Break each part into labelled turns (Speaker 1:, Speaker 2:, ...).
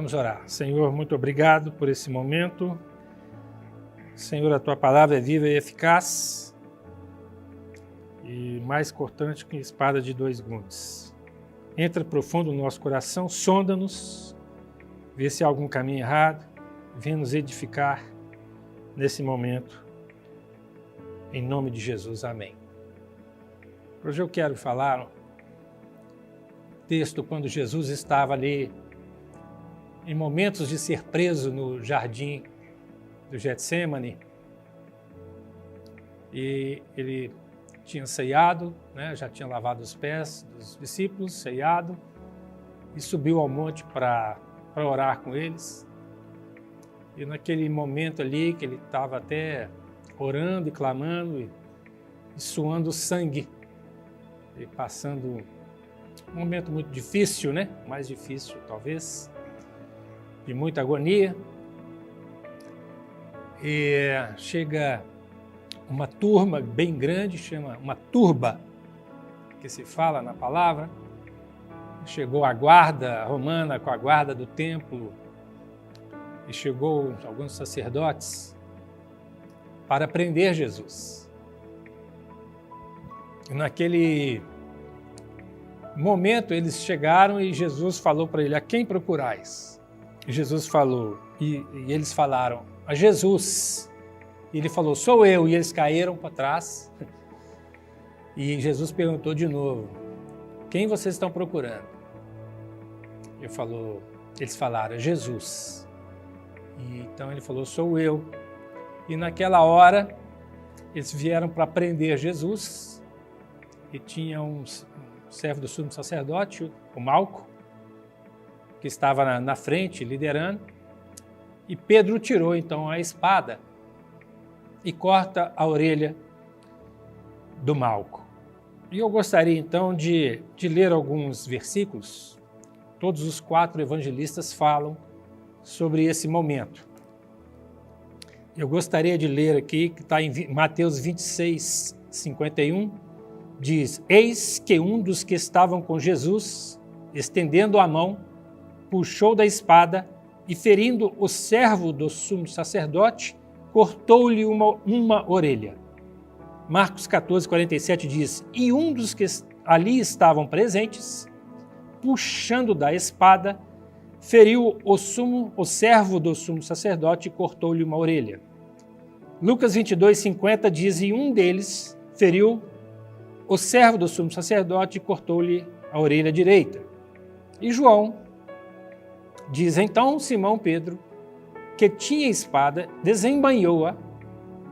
Speaker 1: Vamos orar. Senhor, muito obrigado por esse momento. Senhor, a Tua palavra é viva e eficaz e mais cortante que espada de dois gumes. Entra profundo no nosso coração, sonda-nos, vê se há algum caminho errado, vem nos edificar nesse momento. Em nome de Jesus, amém. Hoje eu quero falar um texto quando Jesus estava ali em momentos de ser preso no jardim do Getsêmani, e ele tinha ceiado, já tinha lavado os pés dos discípulos, ceiado, e subiu ao monte para orar com eles. E naquele momento ali que ele estava até orando e clamando e suando sangue, e passando um momento muito difícil, mais difícil talvez, de muita agonia, e chega uma turma bem grande, chama uma turba, que se fala na palavra. Chegou a guarda romana com a guarda do templo, e chegou alguns sacerdotes para prender Jesus. E naquele momento eles chegaram e Jesus falou para ele: a quem procurais? E Jesus falou, e eles falaram: a Jesus. E ele falou: sou eu. E eles caíram para trás. E Jesus perguntou de novo: quem vocês estão procurando? Eles falaram: Jesus. E então ele falou: sou eu. E naquela hora eles vieram para prender Jesus, e tinha um servo do sumo sacerdote, o Malco, que estava na frente liderando, e Pedro tirou então a espada e corta a orelha do Malco. E eu gostaria então de ler alguns versículos. Todos os 4 evangelistas falam sobre esse momento. Eu gostaria de ler aqui, que está em Mateus 26, 51, diz: eis que um dos que estavam com Jesus, estendendo a mão, puxou da espada e, ferindo o servo do sumo sacerdote, cortou-lhe uma orelha. Marcos 14, 47 diz: e um dos que ali estavam presentes, puxando da espada, feriu o servo do sumo sacerdote e cortou-lhe uma orelha. Lucas 22, 50 diz: e um deles feriu o servo do sumo sacerdote e cortou-lhe a orelha direita. E João diz: então Simão Pedro, que tinha espada, desembainhou-a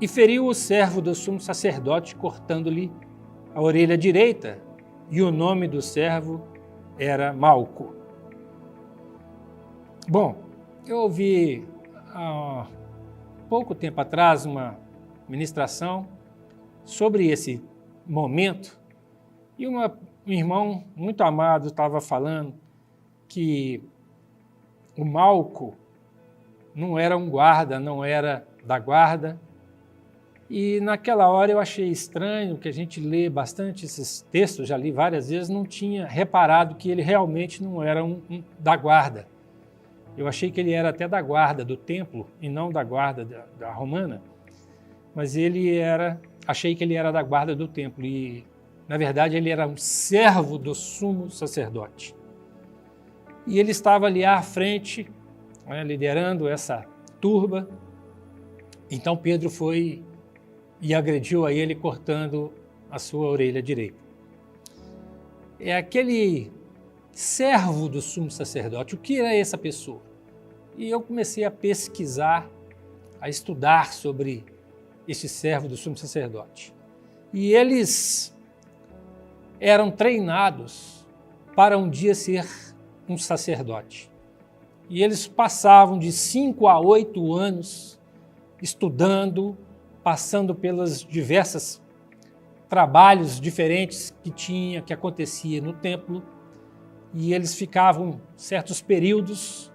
Speaker 1: e feriu o servo do sumo sacerdote, cortando-lhe a orelha direita, e o nome do servo era Malco. Bom, eu ouvi há pouco tempo atrás uma ministração sobre esse momento, e um irmão muito amado estava falando que o Malco não era um guarda, não era da guarda. E naquela hora eu achei estranho, que a gente lê bastante esses textos, já li várias vezes, não tinha reparado que ele realmente não era um da guarda. Eu achei que ele era até da guarda do templo e não da guarda da romana, mas achei que ele era da guarda do templo e, na verdade, ele era um servo do sumo sacerdote. E ele estava ali à frente, liderando essa turba. Então Pedro foi e agrediu a ele, cortando a sua orelha direita. É aquele servo do sumo sacerdote. O que era essa pessoa? E eu comecei a pesquisar, a estudar sobre esse servo do sumo sacerdote. E eles eram treinados para um dia ser um sacerdote. E eles passavam de 5 a 8 anos estudando, passando pelos diversos trabalhos diferentes que acontecia no templo, e eles ficavam certos períodos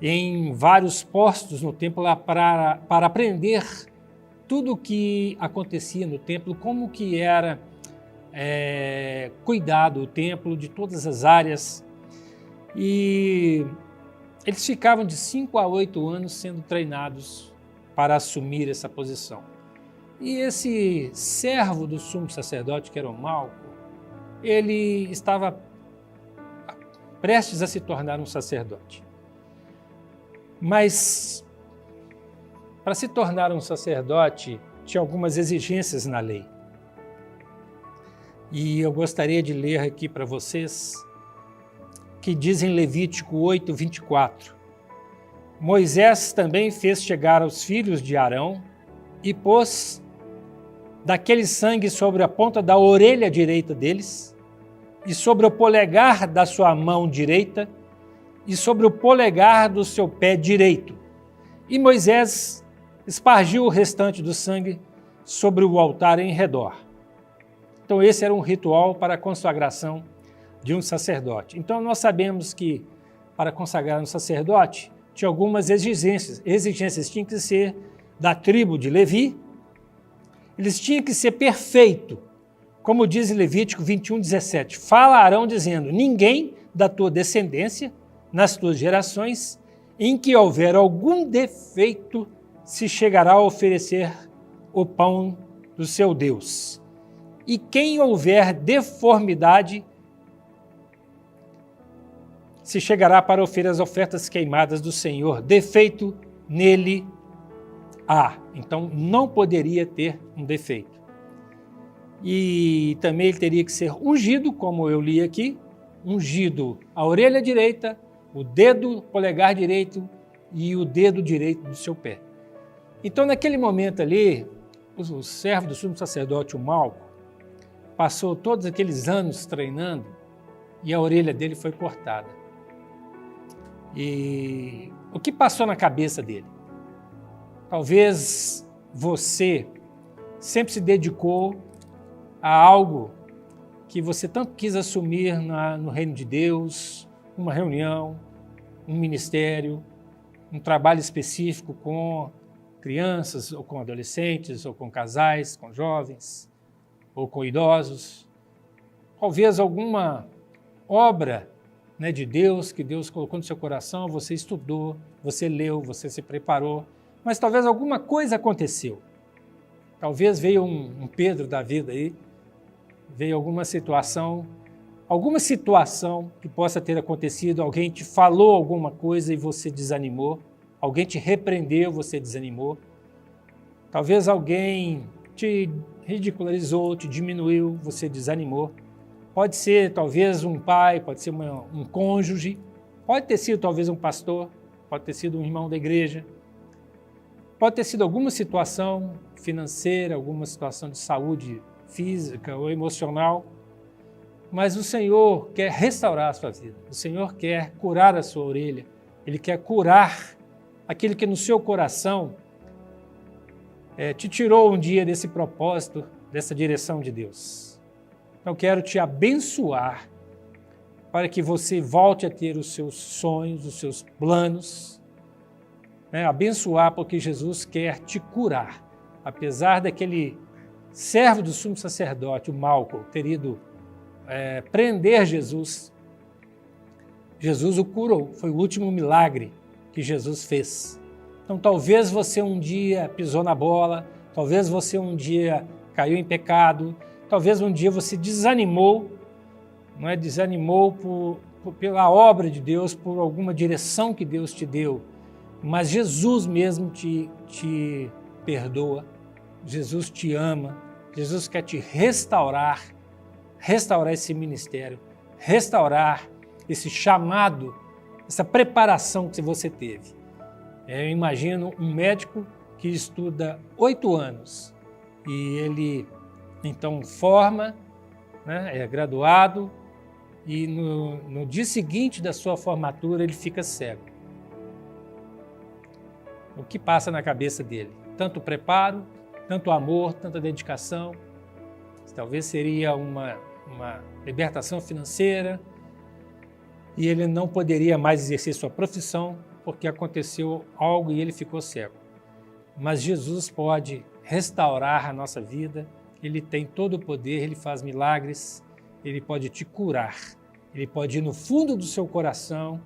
Speaker 1: em vários postos no templo para aprender tudo o que acontecia no templo, como que era cuidado o templo, de todas as áreas. E eles ficavam de 5 a 8 anos sendo treinados para assumir essa posição. E esse servo do sumo sacerdote, que era o Malco, ele estava prestes a se tornar um sacerdote. Mas, para se tornar um sacerdote, tinha algumas exigências na lei. E eu gostaria de ler aqui para vocês, que diz em Levítico 8, 24. Moisés também fez chegar aos filhos de Arão e pôs daquele sangue sobre a ponta da orelha direita deles e sobre o polegar da sua mão direita e sobre o polegar do seu pé direito. E Moisés espargiu o restante do sangue sobre o altar em redor. Então esse era um ritual para a consagração de um sacerdote. Então nós sabemos que para consagrar um sacerdote tinha algumas exigências. Exigências tinham que ser da tribo de Levi, eles tinham que ser perfeitos, como diz em Levítico 21, 17. Fala a Arão dizendo, ninguém da tua descendência, nas tuas gerações, em que houver algum defeito, se chegará a oferecer o pão do seu Deus. E quem houver deformidade, se chegará para oferecer as ofertas queimadas do Senhor. Defeito nele há. Então não poderia ter um defeito. E também ele teria que ser ungido, como eu li aqui, ungido a orelha direita, o dedo polegar direito e o dedo direito do seu pé. Então naquele momento ali, o servo do sumo sacerdote, o Malco, passou todos aqueles anos treinando e a orelha dele foi cortada. E o que passou na cabeça dele? Talvez você sempre se dedicou a algo que você tanto quis assumir no reino de Deus, uma reunião, um ministério, um trabalho específico com crianças, ou com adolescentes, ou com casais, com jovens, ou com idosos. Talvez alguma obra, né, de Deus, que Deus colocou no seu coração, você estudou, você leu, você se preparou, mas talvez alguma coisa aconteceu. Talvez veio um Pedro da vida aí, veio alguma situação que possa ter acontecido, alguém te falou alguma coisa e você desanimou, alguém te repreendeu, você desanimou, talvez alguém te ridicularizou, te diminuiu, você desanimou. Pode ser talvez um pai, pode ser um cônjuge, pode ter sido talvez um pastor, pode ter sido um irmão da igreja, pode ter sido alguma situação financeira, alguma situação de saúde física ou emocional, mas o Senhor quer restaurar a sua vida, o Senhor quer curar a sua orelha, Ele quer curar aquilo que no seu coração te tirou um dia desse propósito, dessa direção de Deus. Eu quero te abençoar para que você volte a ter os seus sonhos, os seus planos, né? Abençoar porque Jesus quer te curar. Apesar daquele servo do sumo sacerdote, o Malco, ter ido prender Jesus, Jesus o curou. Foi o último milagre que Jesus fez. Então talvez você um dia pisou na bola, talvez você um dia caiu em pecado, talvez um dia você desanimou, não é? Desanimou pela obra de Deus, por alguma direção que Deus te deu, mas Jesus mesmo te perdoa, Jesus te ama, Jesus quer te restaurar esse ministério, restaurar esse chamado, essa preparação que você teve. Eu imagino um médico que estuda 8 anos e ele então forma, né, é graduado e no dia seguinte da sua formatura ele fica cego. O que passa na cabeça dele? Tanto preparo, tanto amor, tanta dedicação. Talvez seria uma libertação financeira e ele não poderia mais exercer sua profissão porque aconteceu algo e ele ficou cego. Mas Jesus pode restaurar a nossa vida, Ele tem todo o poder, Ele faz milagres, Ele pode te curar, Ele pode ir no fundo do seu coração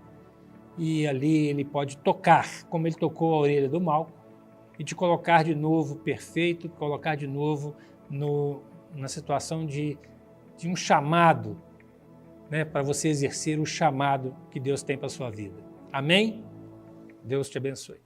Speaker 1: e ali Ele pode tocar, como Ele tocou a orelha do Malco, e te colocar de novo perfeito, colocar de novo na situação de um chamado, né, para você exercer o chamado que Deus tem para a sua vida. Amém? Deus te abençoe.